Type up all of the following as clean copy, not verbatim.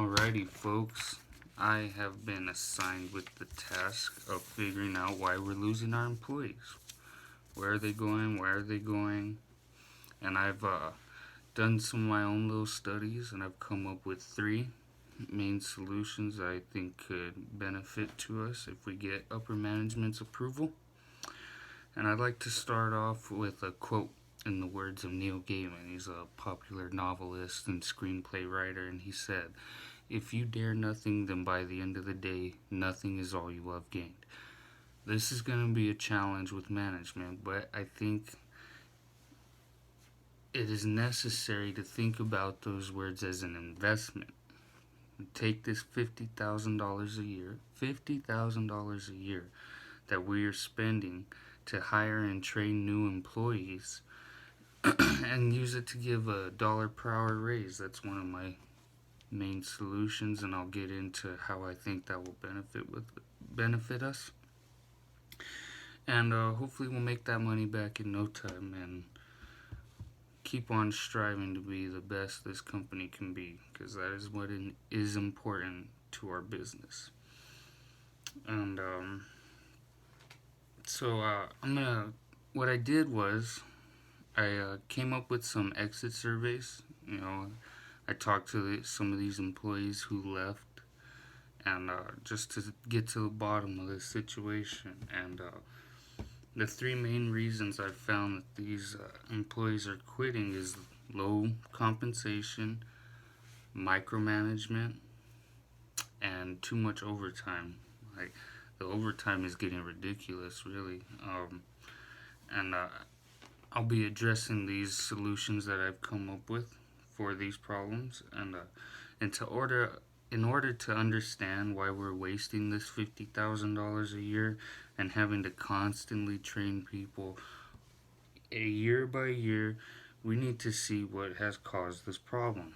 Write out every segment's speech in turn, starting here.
Alrighty, folks. I have been assigned with the task of figuring out why we're losing our employees. Where are they going? Where are they going? And I've done some of my own little studies, and I've come up with three main solutions I think could benefit to us if we get upper management's approval. And I'd like to start off with a quote in the words of Neil Gaiman. He's a popular novelist and screenplay writer, and he said, "If you dare nothing, then by the end of the day, nothing is all you have gained." This is going to be a challenge with management, but I think it is necessary to think about those words as an investment. Take this $50,000 a year, $50,000 a year that we are spending to hire and train new employees and use it to give a dollar per hour raise. That's one of my main solutions, and I'll get into how I think that will benefit us. And hopefully we'll make that money back in no time and keep on striving to be the best this company can be, because that is what is important to our business. And what I did was I came up with some exit surveys. I talked to some of these employees who left, and just to get to the bottom of this situation. And the three main reasons I've found that these employees are quitting is low compensation, micromanagement, and too much overtime. Like, the overtime is getting ridiculous, really. And I'll be addressing these solutions that I've come up with for these problems, and in order to understand why we're wasting this $50,000 a year and having to constantly train people year by year, we need to see what has caused this problem.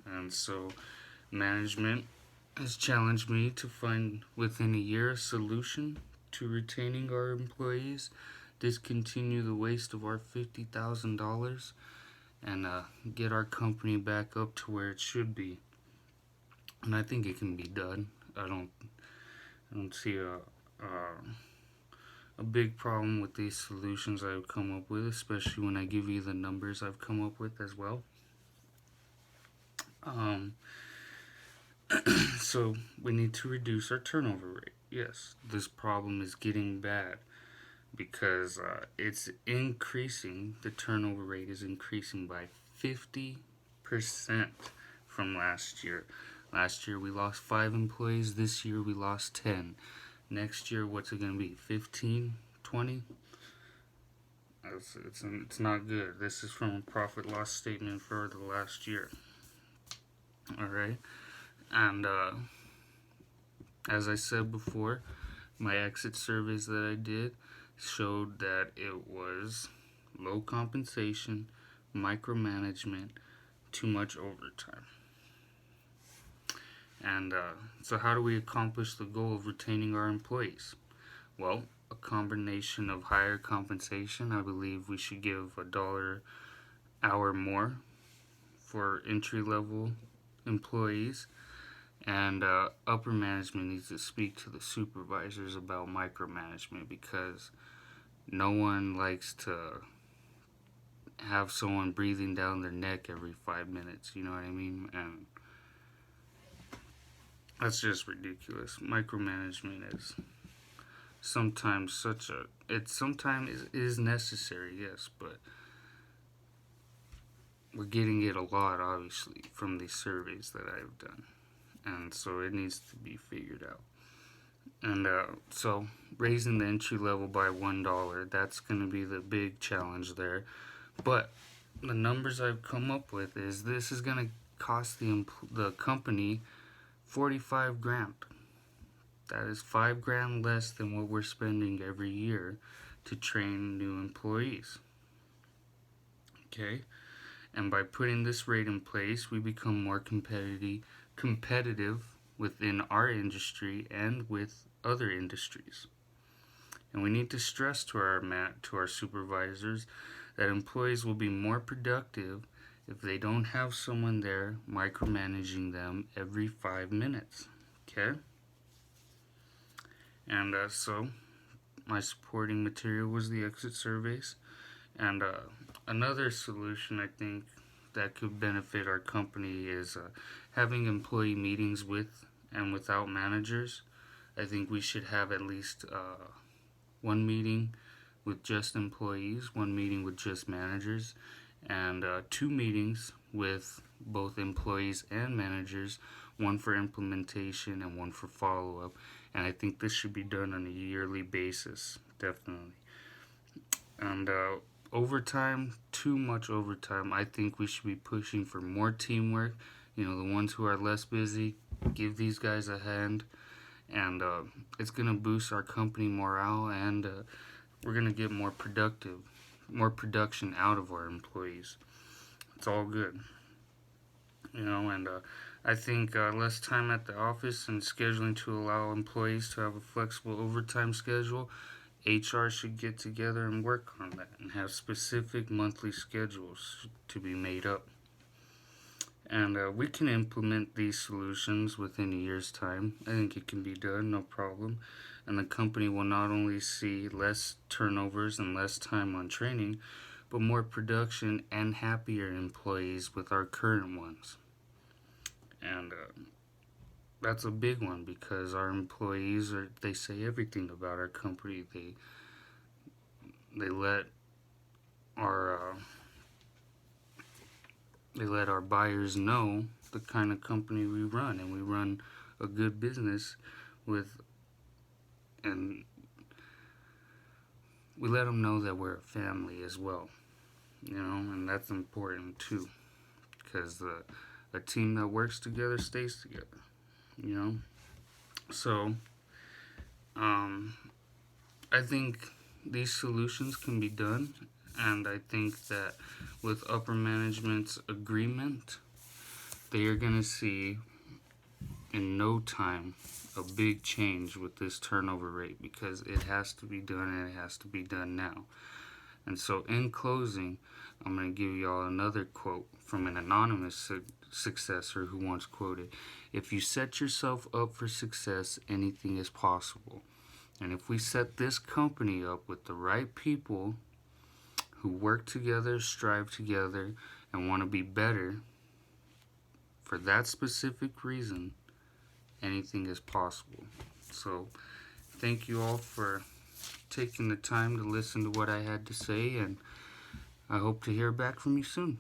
And so management has challenged me to find within a year a solution to retaining our employees, discontinue the waste of our $50,000, and get our company back up to where it should be. And I think it can be done. I don't see a big problem with these solutions I've come up with, especially when I give you the numbers I've come up with as well. So we need to reduce our turnover rate. Yes, this problem is getting bad because it's increasing. The turnover rate is increasing by 50% from last year. Last year we lost 5 employees. This year we lost 10. Next year, what's it going to be? 15? 20? It's not good. This is from a profit loss statement for the last year. Alright? And as I said before, my exit surveys that I did showed that it was low compensation, micromanagement, too much overtime. And so how do we accomplish the goal of retaining our employees? Well, a combination of higher compensation. I believe we should give $1 hour more for entry-level employees. And upper management needs to speak to the supervisors about micromanagement, because no one likes to have someone breathing down their neck every 5 minutes, you know what I mean? And that's just ridiculous. Micromanagement is sometimes is necessary, yes, but we're getting it a lot, obviously, from these surveys that I've done. And so it needs to be figured out. And so raising the entry level by $1, that's going to be the big challenge there. But the numbers I've come up with is this is going to cost the company $45,000. That is $5,000 less than what we're spending every year to train new employees. Okay? And by putting this rate in place, we become more competitive within our industry and with other industries. And we need to stress to our supervisors that employees will be more productive if they don't have someone there micromanaging them every 5 minutes. Okay? And so, my supporting material was the exit surveys. And another solution I think that could benefit our company is having employee meetings with and without managers. I think we should have at least one meeting with just employees, one meeting with just managers, and two meetings with both employees and managers, one for implementation and one for follow up. And I think this should be done on a yearly basis, definitely. And overtime, too much overtime. I think we should be pushing for more teamwork. You know, the ones who are less busy, give these guys a hand. And it's going to boost our company morale, and we're going to get more production out of our employees. It's all good. You know, and I think less time at the office and scheduling to allow employees to have a flexible overtime schedule. HR should get together and work on that and have specific monthly schedules to be made up. And we can implement these solutions within a year's time. I think it can be done, no problem. And the company will not only see less turnovers and less time on training, but more production and happier employees with our current ones. And that's a big one because our employees they say everything about our company. They let our they let our buyers know the kind of company we run, and we run a good business with, and we let them know that we're a family as well, you know, and that's important too, because a team that works together stays together, you know. So, I think these solutions can be done, and I think that with upper management's agreement, they are going to see in no time a big change with this turnover rate because it has to be done and it has to be done now. And so, in closing, I'm going to give y'all another quote from an anonymous successor who once quoted, "If you set yourself up for success, anything is possible." And if we set this company up with the right people who work together, strive together, and want to be better for that specific reason, anything is possible. So, thank you all for taking the time to listen to what I had to say, and I hope to hear back from you soon.